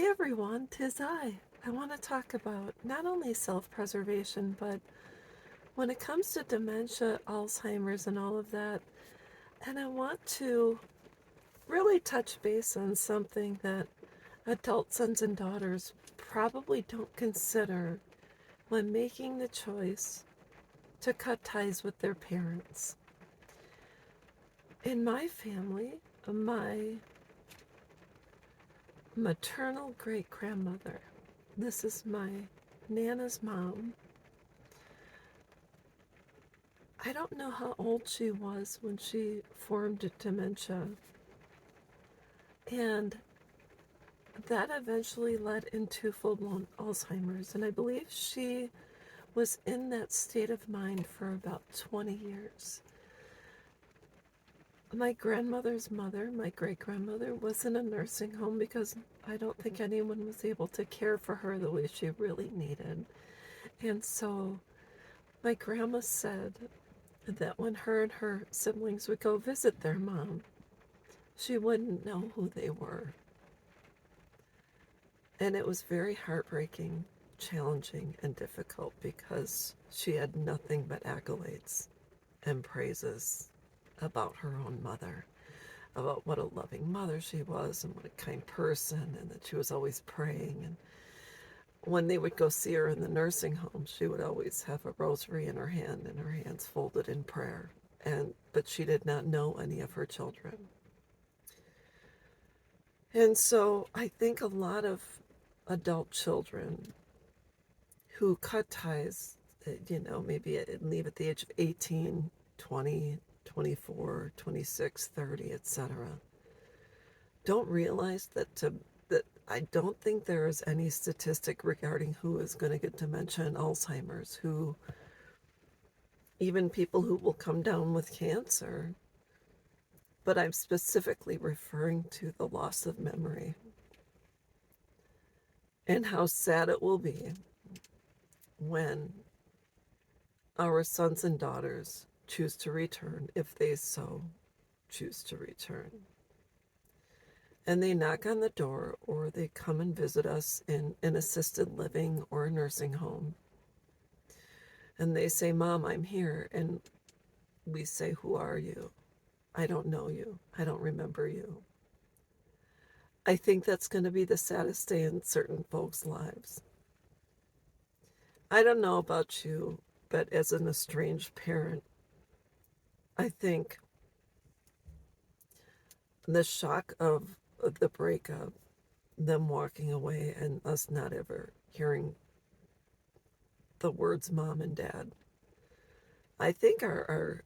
Hey everyone, 'tis I. I want to talk about not only self-preservation, but when it comes to dementia, Alzheimer's, and all of that. And I want to really touch base on something that adult sons and daughters probably don't consider when making the choice to cut ties with their parents. In my family, my maternal great-grandmother, this is my Nana's mom. I don't know how old she was when she formed dementia, and that eventually led into full-blown Alzheimer's, and I believe she was in that state of mind for about 20 years. My grandmother's mother, my great-grandmother, was in a nursing home because I don't think anyone was able to care for her the way she really needed. And so my grandma said that when her and her siblings would go visit their mom, she wouldn't know who they were. And it was very heartbreaking, challenging, and difficult because she had nothing but accolades and praises about her own mother, about what a loving mother she was and what a kind person, and that she was always praying. And when they would go see her in the nursing home, she would always have a rosary in her hand and her hands folded in prayer. But she did not know any of her children. And so I think a lot of adult children who cut ties, maybe leave at the age of 18, 20, 24, 26, 30, etc., don't realize that I don't think there is any statistic regarding who is going to get dementia and Alzheimer's, who, even people who will come down with cancer, but I'm specifically referring to the loss of memory and how sad it will be when our sons and daughters choose to return, if they so choose to return. And they knock on the door, or they come and visit us in an assisted living or a nursing home. And they say, "Mom, I'm here." And we say, "Who are you? I don't know you. I don't remember you." I think that's going to be the saddest day in certain folks' lives. I don't know about you, but as an estranged parent, I think the shock of the breakup, them walking away, and us not ever hearing the words mom and dad, I think our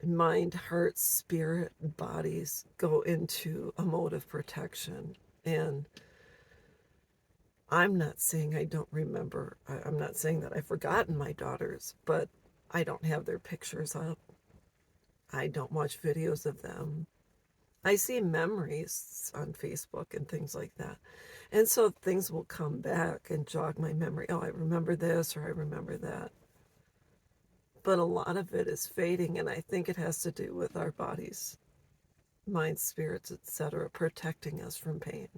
mind, heart, spirit, bodies go into a mode of protection. And I'm not saying I don't remember. I'm not saying that I've forgotten my daughters, but I don't have their pictures up. I don't watch videos of them. I see memories on Facebook and things like that. And so things will come back and jog my memory. Oh, I remember this, or I remember that. But a lot of it is fading, and I think it has to do with our bodies, minds, spirits, etc., protecting us from pain,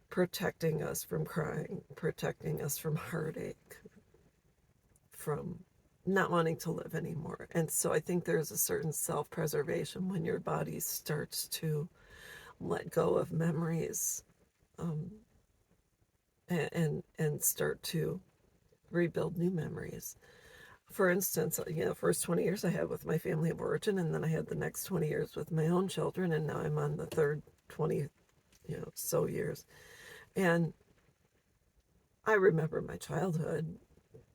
protecting us from crying, protecting us from heartache, from not wanting to live anymore. And so I think there's a certain self-preservation when your body starts to let go of memories, um, and start to rebuild new memories. For instance, first 20 years I had with my family of origin, and then I had the next 20 years with my own children, and now I'm on the third 20, so years. And I remember my childhood,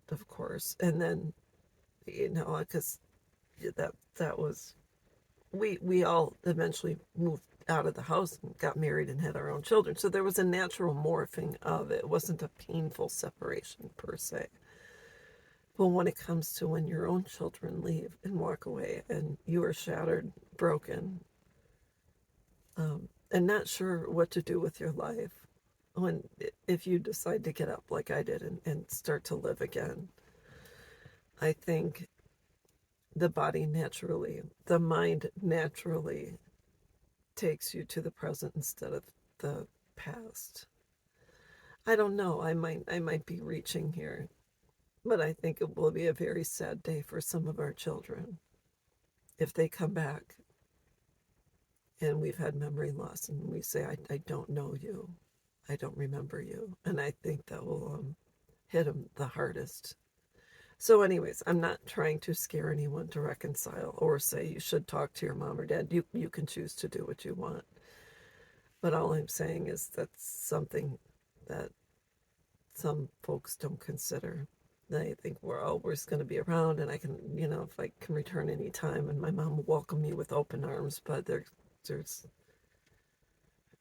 of course, and then, because that was, we all eventually moved out of the house and got married and had our own children. So there was a natural morphing of it. It wasn't a painful separation per se. But when it comes to when your own children leave and walk away and you are shattered, broken, and not sure what to do with your life, if you decide to get up like I did and start to live again, I think the body naturally, the mind naturally takes you to the present instead of the past. I don't know. I might be reaching here, but I think it will be a very sad day for some of our children if they come back and we've had memory loss and we say, I don't know you. I don't remember you. And I think that will hit them the hardest. So, anyways, I'm not trying to scare anyone to reconcile or say you should talk to your mom or dad. You can choose to do what you want. But all I'm saying is that's something that some folks don't consider. They think we're just going to be around, and I can, if I can return any time, and my mom will welcome me with open arms. But there's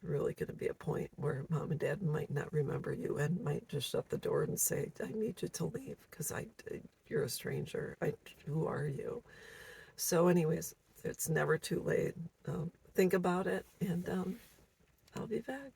really going to be a point where mom and dad might not remember you and might just shut the door and say, I need you to leave because you're a stranger. Who are you? So anyways, it's never too late. Think about it, and I'll be back.